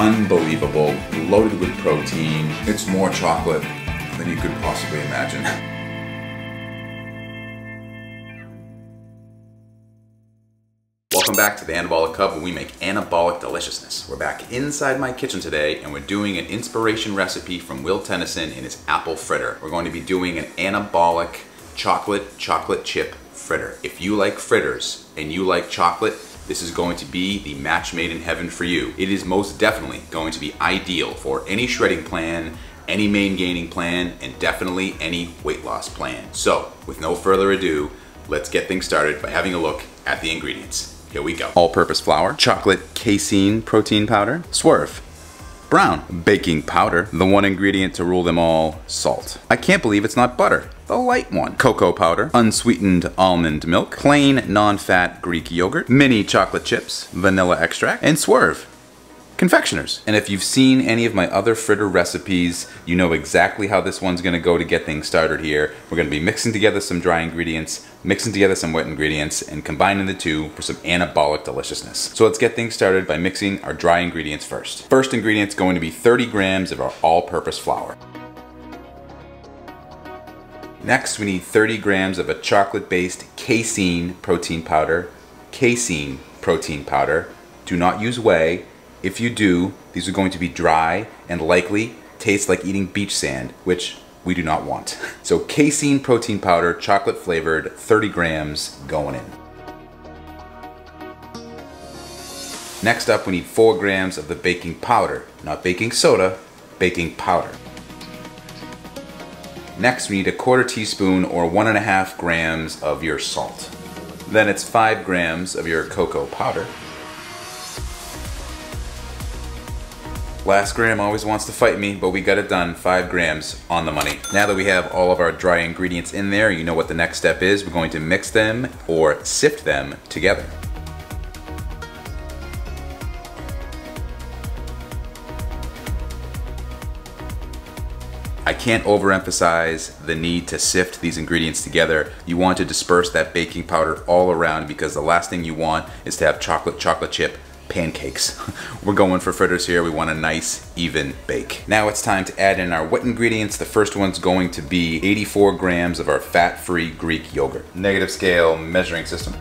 unbelievable, loaded with protein. It's more chocolate than you could possibly imagine. Welcome back to the Anabolic Hub, where we make anabolic deliciousness. We're back inside my kitchen today, and we're doing an inspiration recipe from Tennyson in his apple fritter. We're going to be doing an anabolic chocolate chip fritter. If you like fritters and you like chocolate, this is going to be the match made in heaven for you. It is most definitely going to be ideal for any shredding plan, any main gaining plan, and definitely any weight loss plan. So, with no further ado, let's get things started by having a look at the ingredients. Here we go. All-purpose flour, chocolate casein protein powder, Swerve, brown baking powder, the one ingredient to rule them all, salt. I can't believe it's not butter, the light one. Cocoa powder, unsweetened almond milk, plain non-fat Greek yogurt, mini chocolate chips, vanilla extract, and Swerve confectioners. And if you've seen any of my other fritter recipes, you know exactly how this one's gonna go to get things started here. We're gonna be mixing together some dry ingredients, mixing together some wet ingredients, and combining the two for some anabolic deliciousness. So let's get things started by mixing our dry ingredients first. First ingredient's going to be 30 grams of our all-purpose flour. Next, we need 30 grams of a chocolate-based casein protein powder. Casein protein powder. Do not use whey. If you do, these are going to be dry and likely taste like eating beach sand, which we do not want. So casein protein powder, chocolate flavored, 30 grams going in. Next up, we need 4 grams of the baking powder, not baking soda, baking powder. Next, we need a 1/4 teaspoon or 1.5 grams of your salt. Then it's 5 grams of your cocoa powder. Last gram always wants to fight me, but we got it done. 5 grams on the money. Now that we have all of our dry ingredients in there, you know what the next step is. We're going to mix them or sift them together. I can't overemphasize the need to sift these ingredients together. You want to disperse that baking powder all around, because the last thing you want is to have chocolate chip pancakes. We're going for fritters here. We want a nice, even bake. Now it's time to add in our wet ingredients. The first one's going to be 84 grams of our fat-free Greek yogurt. Negative scale measuring system.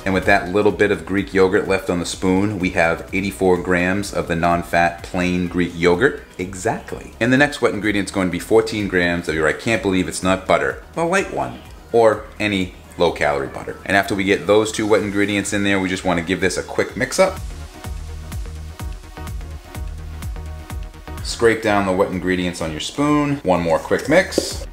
And with that little bit of Greek yogurt left on the spoon, we have 84 grams of the non-fat plain Greek yogurt. Exactly. And the next wet ingredient is going to be 14 grams of your I can't believe it's not butter, the light one, or any low-calorie butter. And after we get those 2 wet ingredients in there, we just want to give this a quick mix-up. Scrape down the wet ingredients on your spoon. One more quick mix.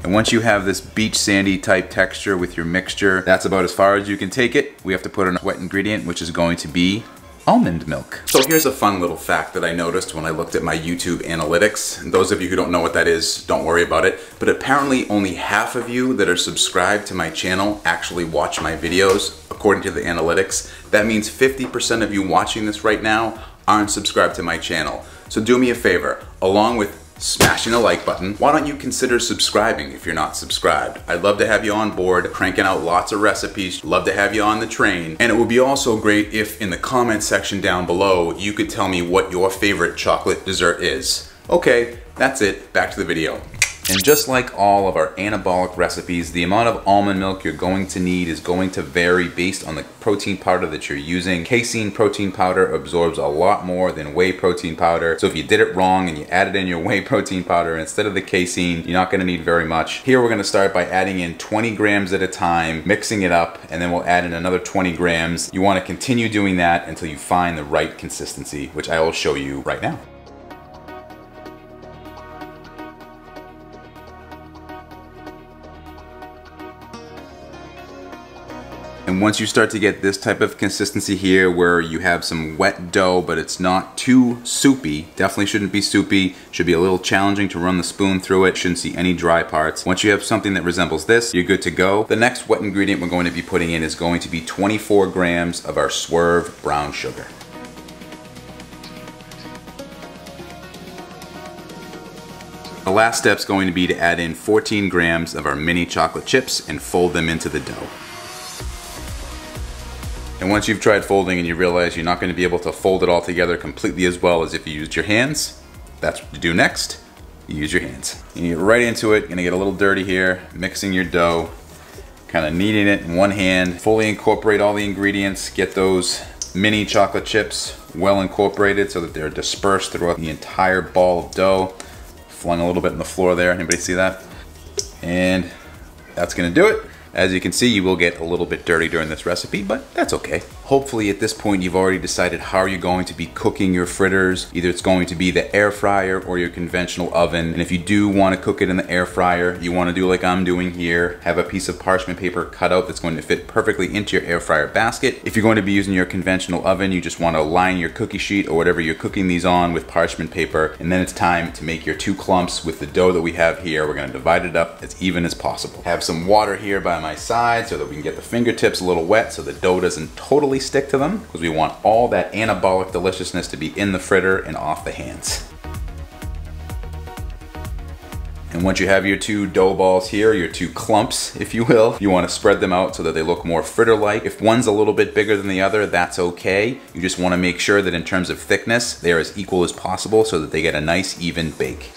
And once you have this beach sandy type texture with your mixture, that's about as far as you can take it. We have to put in a wet ingredient, which is going to be almond milk. So here's a fun little fact that I noticed when I looked at my YouTube analytics. And those of you who don't know what that is, don't worry about it. But apparently only half of you that are subscribed to my channel actually watch my videos, according to the analytics. That means 50% of you watching this right now aren't subscribed to my channel. So do me a favor, along with smashing the like button, why don't you consider subscribing if you're not subscribed? I'd love to have you on board, cranking out lots of recipes. Love to have you on the train. And it would be also great if in the comment section down below, you could tell me what your favorite chocolate dessert is. Okay, that's it. Back to the video. And just like all of our anabolic recipes, the amount of almond milk you're going to need is going to vary based on the protein powder that you're using. Casein protein powder absorbs a lot more than whey protein powder. So if you did it wrong and you added in your whey protein powder instead of the casein, you're not gonna need very much. Here we're gonna start by adding in 20 grams at a time, mixing it up, and then we'll add in another 20 grams. You wanna continue doing that until you find the right consistency, which I will show you right now. And once you start to get this type of consistency here where you have some wet dough but it's not too soupy, definitely shouldn't be soupy, should be a little challenging to run the spoon through it, shouldn't see any dry parts. Once you have something that resembles this, you're good to go. The next wet ingredient we're going to be putting in is going to be 24 grams of our Swerve brown sugar. The last step is going to be to add in 14 grams of our mini chocolate chips and fold them into the dough. And once you've tried folding and you realize you're not going to be able to fold it all together completely as well as if you used your hands, that's what you do next. You use your hands. You get right into it. You're gonna get a little dirty here, mixing your dough, kind of kneading it in one hand, fully incorporate all the ingredients, get those mini chocolate chips well incorporated so that they're dispersed throughout the entire ball of dough. Flung a little bit on the floor there, anybody see that? And that's gonna do it. As you can see, you will get a little bit dirty during this recipe, but that's okay. Hopefully at this point you've already decided how you're going to be cooking your fritters. Either it's going to be the air fryer or your conventional oven. And if you do want to cook it in the air fryer, you want to do like I'm doing here, have a piece of parchment paper cut out that's going to fit perfectly into your air fryer basket. If you're going to be using your conventional oven, you just want to line your cookie sheet or whatever you're cooking these on with parchment paper. And then it's time to make your 2 clumps with the dough that we have here. We're going to divide it up as even as possible. Have some water here by my side so that we can get the fingertips a little wet so the dough doesn't totally stick to them, because we want all that anabolic deliciousness to be in the fritter and off the hands. And once you have your 2 dough balls here, your 2 clumps, if you will, you want to spread them out so that they look more fritter-like. If one's a little bit bigger than the other, that's okay. You just want to make sure that in terms of thickness, they're as equal as possible so that they get a nice even bake.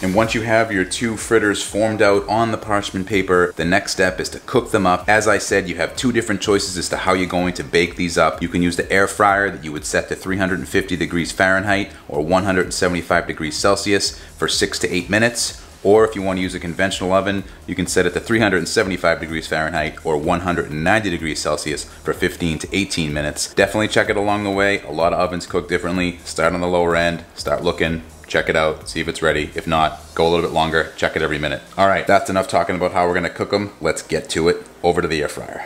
And once you have your 2 fritters formed out on the parchment paper, the next step is to cook them up. As I said, you have 2 different choices as to how you're going to bake these up. You can use the air fryer that you would set to 350 degrees Fahrenheit or 175 degrees Celsius for 6 to 8 minutes. Or if you want to use a conventional oven, you can set it to 375 degrees Fahrenheit or 190 degrees Celsius for 15 to 18 minutes. Definitely check it along the way. A lot of ovens cook differently. Start on the lower end, start looking, check it out, see if it's ready. If not, go a little bit longer, check it every minute. All right, that's enough talking about how we're gonna cook them. Let's get to it. Over to the air fryer.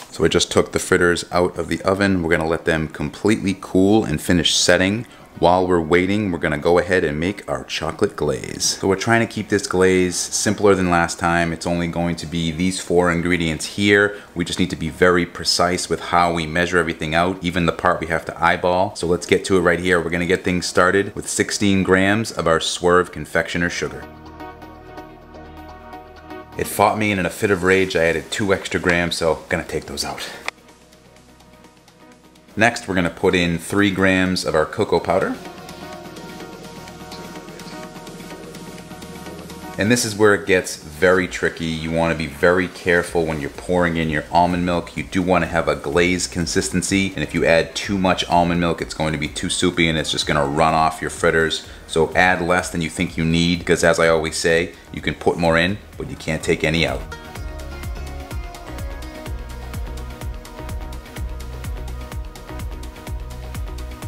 So I just took the fritters out of the oven. We're gonna let them completely cool and finish setting. While we're waiting, we're gonna go ahead and make our chocolate glaze. So we're trying to keep this glaze simpler than last time. It's only going to be these 4 ingredients here. We just need to be very precise with how we measure everything out, even the part we have to eyeball. So let's get to it right here. We're gonna get things started with 16 grams of our Swerve confectioner sugar. It fought me, and in a fit of rage, I added 2 extra grams, so I'm gonna take those out. Next, we're gonna put in 3 grams of our cocoa powder. And this is where it gets very tricky. You wanna be very careful when you're pouring in your almond milk. You do wanna have a glaze consistency, and if you add too much almond milk, it's going to be too soupy and it's just gonna run off your fritters. So add less than you think you need, because as I always say, you can put more in, but you can't take any out.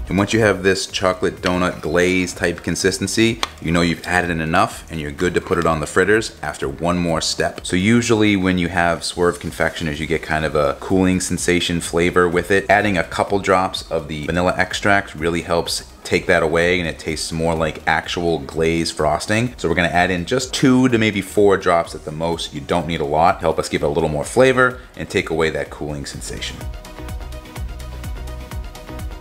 And once you have this chocolate donut glaze type consistency, you know you've added in enough and you're good to put it on the fritters after one more step. So usually when you have Swerve confectioners, you get kind of a cooling sensation flavor with it. Adding a couple drops of the vanilla extract really helps take that away, and it tastes more like actual glaze frosting. So we're gonna add in just 2 to maybe 4 drops at the most. You don't need a lot. Help us give it a little more flavor and take away that cooling sensation.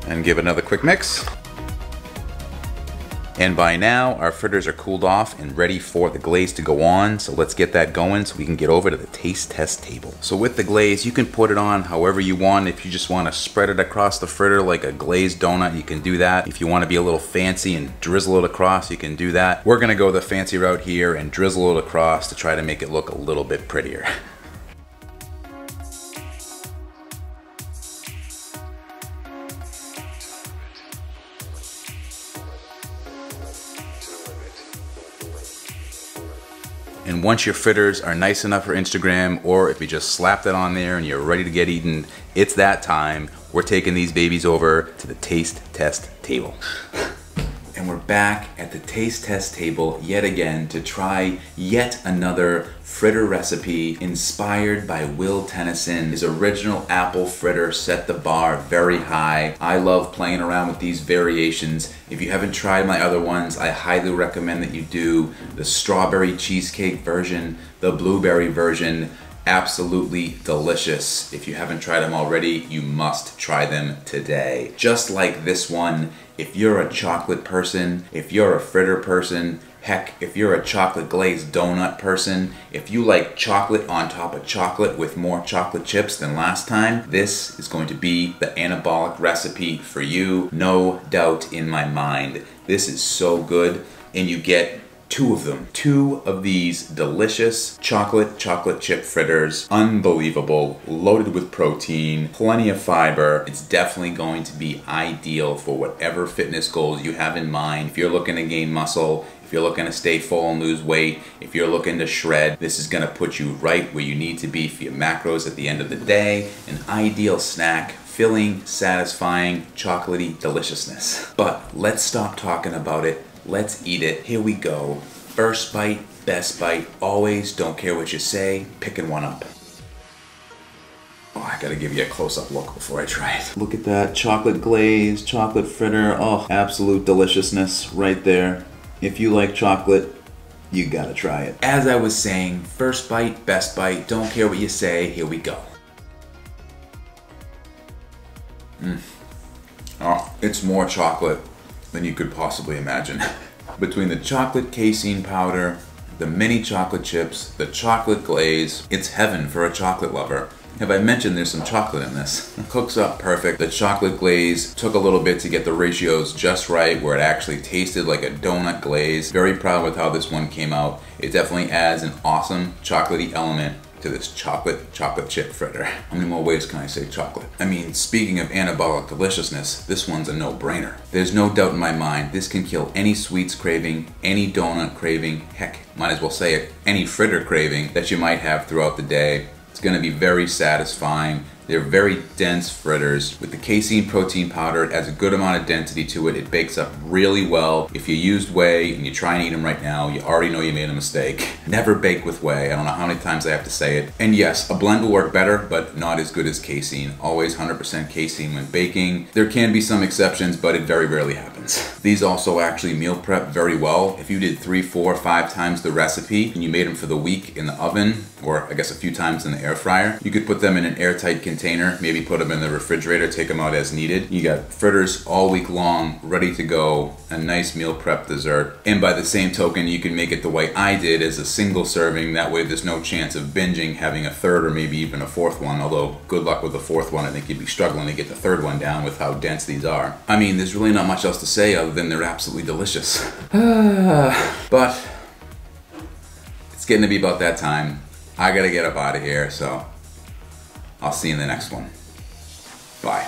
And give it another quick mix. And by now, our fritters are cooled off and ready for the glaze to go on. So let's get that going so we can get over to the taste test table. So with the glaze, you can put it on however you want. If you just want to spread it across the fritter like a glazed donut, you can do that. If you want to be a little fancy and drizzle it across, you can do that. We're gonna go the fancy route here and drizzle it across to try to make it look a little bit prettier. And once your fritters are nice enough for Instagram, or if you just slap that on there and you're ready to get eaten, it's that time. We're taking these babies over to the taste test table. And we're back at the taste test table yet again to try yet another fritter recipe inspired by Will Tennyson. His original apple fritter set the bar very high. I love playing around with these variations. If you haven't tried my other ones, I highly recommend that you do. The strawberry cheesecake version, the blueberry version, absolutely delicious. If you haven't tried them already, you must try them today. Just like this one, if you're a chocolate person, if you're a fritter person, heck, if you're a chocolate glazed donut person, if you like chocolate on top of chocolate with more chocolate chips than last time, this is going to be the anabolic recipe for you. No doubt in my mind. This is so good, and you get two of them. Two of these delicious chocolate chip fritters. Unbelievable, loaded with protein, plenty of fiber. It's definitely going to be ideal for whatever fitness goals you have in mind. If you're looking to gain muscle, if you're looking to stay full and lose weight, if you're looking to shred, this is gonna put you right where you need to be for your macros at the end of the day. An ideal snack, filling, satisfying, chocolatey deliciousness. But let's stop talking about it. Let's eat it. Here we go. First bite, best bite. Always, don't care what you say, picking one up. Oh, I gotta give you a close-up look before I try it. Look at that, chocolate glaze, chocolate fritter. Oh, absolute deliciousness right there. If you like chocolate, you gotta try it. As I was saying, first bite, best bite. Don't care what you say, here we go. Oh, it's more chocolate than you could possibly imagine. Between the chocolate casein powder, the mini chocolate chips, the chocolate glaze, it's heaven for a chocolate lover. Have I mentioned there's some chocolate in this? It cooks up perfect. The chocolate glaze took a little bit to get the ratios just right where it actually tasted like a donut glaze. Very proud with how this one came out. It definitely adds an awesome chocolatey element to this chocolate chip fritter. How many more ways can I say chocolate? I mean, speaking of anabolic deliciousness, this one's a no-brainer. There's no doubt in my mind this can kill any sweets craving, any donut craving, heck, might as well say it, any fritter craving that you might have throughout the day. It's gonna be very satisfying. They're very dense fritters. With the casein protein powder, it adds a good amount of density to it. It bakes up really well. If you used whey and you try and eat them right now, you already know you made a mistake. Never bake with whey. I don't know how many times I have to say it. And yes, a blend will work better, but not as good as casein. Always 100% casein when baking. There can be some exceptions, but it very rarely happens. These also actually meal prep very well. If you did 3, 4, 5 times the recipe and you made them for the week in the oven, or I guess a few times in the air fryer, you could put them in an airtight container, maybe put them in the refrigerator, take them out as needed. You got fritters all week long, ready to go, a nice meal prep dessert. And by the same token, you can make it the way I did as a single serving. That way there's no chance of binging, having a third or maybe even a fourth one, although good luck with the fourth one. I think you'd be struggling to get the third one down with how dense these are. I mean, there's really not much else to say other than they're absolutely delicious. But it's getting to be about that time. I gotta get up out of here, so I'll see you in the next one. Bye.